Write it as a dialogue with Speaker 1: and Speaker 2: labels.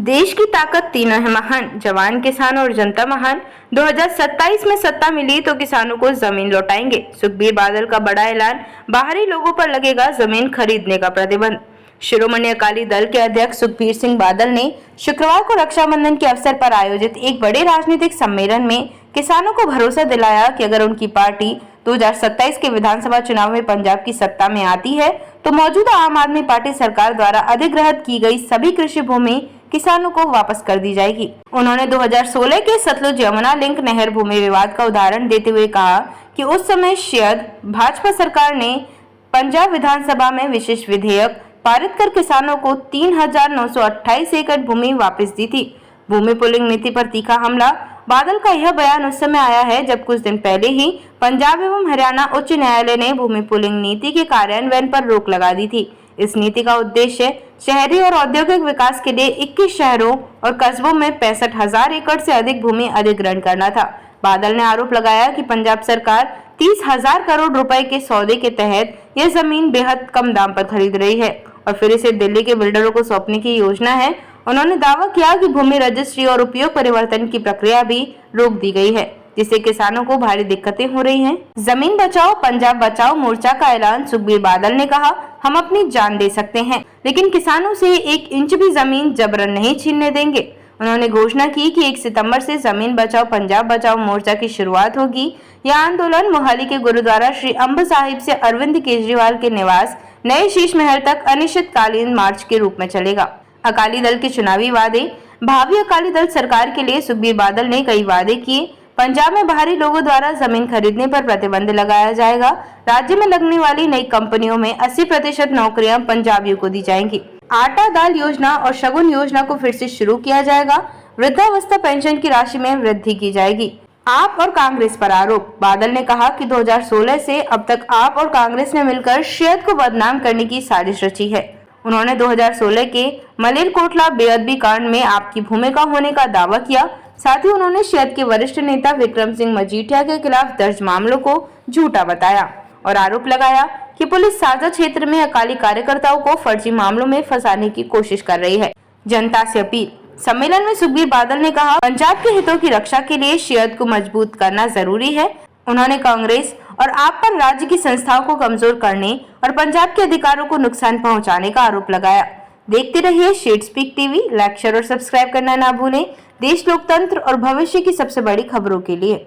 Speaker 1: देश की ताकत तीनों है महान, जवान, किसान और जनता महान। 2027 में सत्ता मिली तो किसानों को जमीन लौटाएंगे। सुखबीर बादल का बड़ा ऐलान, बाहरी लोगों पर लगेगा जमीन खरीदने का प्रतिबंध। शिरोमणि अकाली दल के अध्यक्ष सुखबीर सिंह बादल ने शुक्रवार को रक्षाबंधन के अवसर पर आयोजित एक बड़े राजनीतिक सम्मेलन में किसानों को भरोसा दिलाया कि अगर उनकी पार्टी 2027 के विधानसभा चुनाव में पंजाब की सत्ता में आती है तो मौजूदा आम आदमी पार्टी सरकार द्वारा अधिग्रहित की गई सभी कृषि भूमि किसानों को वापस कर दी जाएगी। उन्होंने 2016 के सतलुज यमुना लिंक नहर भूमि विवाद का उदाहरण देते हुए कहा कि उस समय शायद भाजपा सरकार ने पंजाब विधानसभा में विशेष विधेयक पारित कर किसानों को 3,928 एकड़ भूमि वापस दी थी। भूमि पुलिंग नीति पर तीखा हमला। बादल का यह बयान उस समय आया है जब कुछ दिन पहले ही पंजाब एवं हरियाणा उच्च न्यायालय ने भूमि पुलिंग नीति के कार्यान्वयन पर रोक लगा दी थी। इस नीति का उद्देश्य शहरी और औद्योगिक विकास के लिए 21 शहरों और कस्बों में 65,000 एकड़ से अधिक भूमि अधिग्रहण करना था। बादल ने आरोप लगाया कि पंजाब सरकार 30,000 करोड़ रुपए के सौदे के तहत यह जमीन बेहद कम दाम पर खरीद रही है और फिर इसे दिल्ली के बिल्डरों को सौंपने की योजना है। उन्होंने दावा किया कि भूमि रजिस्ट्री और उपयोग परिवर्तन की प्रक्रिया भी रोक दी गई है, जिससे किसानों को भारी दिक्कतें हो रही हैं। जमीन बचाओ पंजाब बचाओ मोर्चा का ऐलान। सुखबीर बादल ने कहा, हम अपनी जान दे सकते हैं लेकिन किसानों से 1 इंच भी जमीन जबरन नहीं छीनने देंगे। उन्होंने घोषणा की कि 1 सितंबर से जमीन बचाओ पंजाब बचाओ मोर्चा की शुरुआत होगी। यह आंदोलन मोहाली के गुरुद्वारा श्री अंब साहिब से अरविंद केजरीवाल के निवास नए शीश महल तक अनिश्चितकालीन मार्च के रूप में चलेगा। अकाली दल के चुनावी वादे। भावी अकाली दल सरकार के लिए सुखबीर बादल ने कई वादे किए। पंजाब में बाहरी लोगों द्वारा जमीन खरीदने पर प्रतिबंध लगाया जाएगा। राज्य में लगने वाली नई कंपनियों में 80% नौकरियां पंजाबियों को दी जाएंगी। आटा दाल योजना और शगुन योजना को फिर से शुरू किया जाएगा। वृद्धावस्था पेंशन की राशि में वृद्धि की जाएगी। आप और कांग्रेस पर आरोप। बादल ने कहा कि 2016 से अब तक आप और कांग्रेस ने मिलकर शहद को बदनाम करने की साजिश रची है। उन्होंने 2016 के मलेरकोटला बेअदबी कांड में आपकी भूमिका होने का दावा किया। साथ ही उन्होंने शहद के वरिष्ठ नेता विक्रम सिंह मजीठिया के खिलाफ दर्ज मामलों को झूठा बताया और आरोप लगाया कि पुलिस साझा क्षेत्र में अकाली कार्यकर्ताओं को फर्जी मामलों में फंसाने की कोशिश कर रही है। जनता से अपील। सम्मेलन में सुखबीर बादल ने कहा, पंजाब के हितों की रक्षा के लिए शहद को मजबूत करना जरूरी है। उन्होंने कांग्रेस और आप पर राज्य की संस्थाओं को कमजोर करने और पंजाब के अधिकारों को नुकसान पहुंचाने का आरोप लगाया। देखते रहिए shed speak TV. Like share और सब्सक्राइब करना ना भूलें। देश, लोकतंत्र और भविष्य की सबसे बड़ी खबरों के लिए।